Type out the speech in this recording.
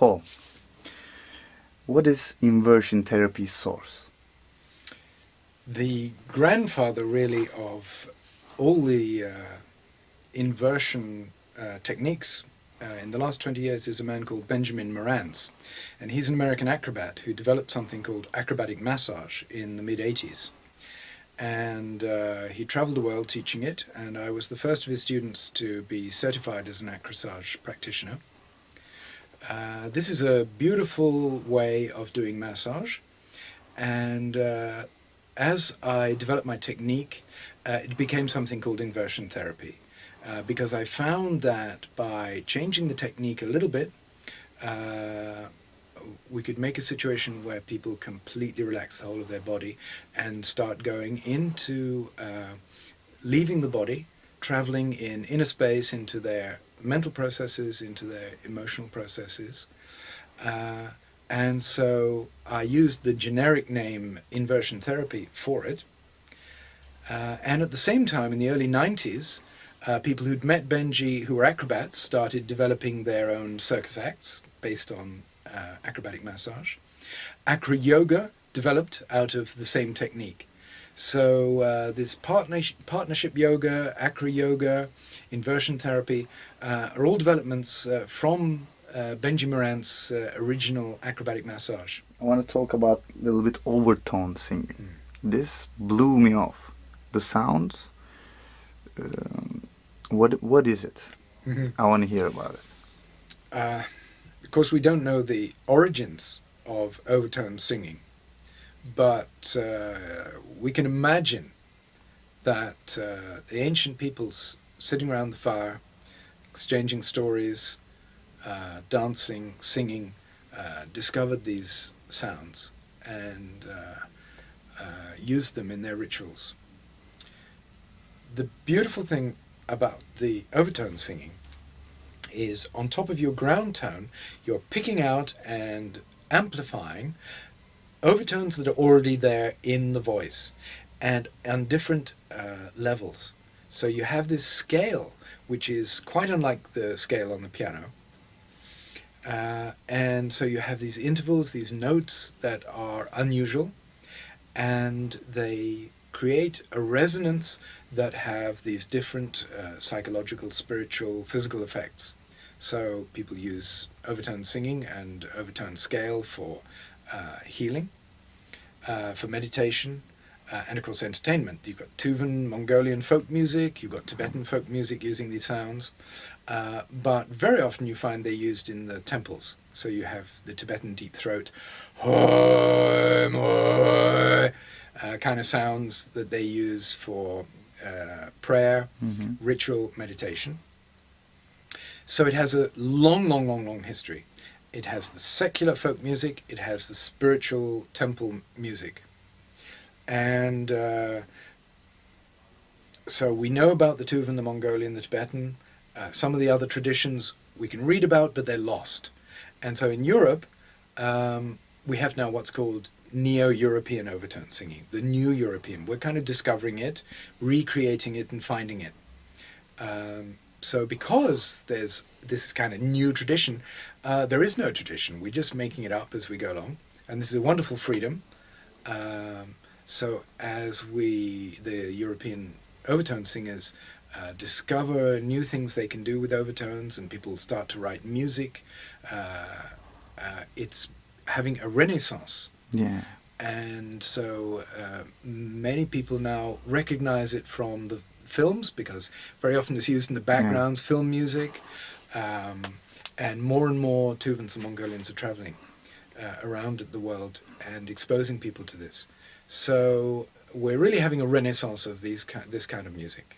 Paul, what is inversion therapy's source? The grandfather, really, of all the inversion techniques in the last 20 years is a man called Benjamin Morantz. And he's an American acrobat who developed something called acrobatic massage in the mid-80s. And he traveled the world teaching it, and I was the first of his students to be certified as an acromassage practitioner. This is a beautiful way of doing massage, and as I developed my technique, it became something called inversion therapy, because I found that by changing the technique a little bit, we could make a situation where people completely relax the whole of their body and start going into leaving the body, traveling in inner space into their mental processes, into their emotional processes. And so I used the generic name inversion therapy for it. And at the same time, in the early 90s, people who'd met Benji who were acrobats started developing their own circus acts based on acrobatic massage. Acro yoga developed out of the same technique. So this partnership yoga, acro yoga, inversion therapy are all developments from Benji Morantz's original acrobatic massage. I want to talk about a little bit overtone singing. This blew me off. The sounds, what is it? I want to hear about it. Of course, we don't know the origins of overtone singing, but we can imagine that the ancient peoples sitting around the fire, exchanging stories, dancing, singing, discovered these sounds and used them in their rituals. The beautiful thing about the overtone singing is on top of your ground tone, you're picking out and amplifying overtones that are already there in the voice and on different levels. So you have this scale, which is quite unlike the scale on the piano. And so you have these intervals, these notes that are unusual, and they create a resonance that have these different psychological, spiritual, physical effects. So people use overtone singing and overtone scale for healing, for meditation, and of course entertainment. You've got Tuvan, Mongolian folk music, you've got Tibetan folk music using these sounds, but very often you find they're used in the temples. So you have the Tibetan deep throat, kind of sounds that they use for prayer, ritual, meditation. So it has a long history. It has the secular folk music, it has the spiritual temple music. And so we know about the Tuvan, the Mongolian, the Tibetan. Some of the other traditions we can read about, but they're lost. And so in Europe, we have now what's called Neo-European overtone singing, the New European. We're kind of discovering it, recreating it, and finding it. So because there's this kind of new tradition, there is no tradition. We're just making it up as we go along. And this is a wonderful freedom. So as the European overtone singers, discover new things they can do with overtones, and people start to write music, it's having a renaissance. Yeah. And so many people now recognize it from the films, because very often it's used in the backgrounds, film music, and more Tuvans and Mongolians are traveling around the world and exposing people to this. So we're really having a renaissance of this kind of music.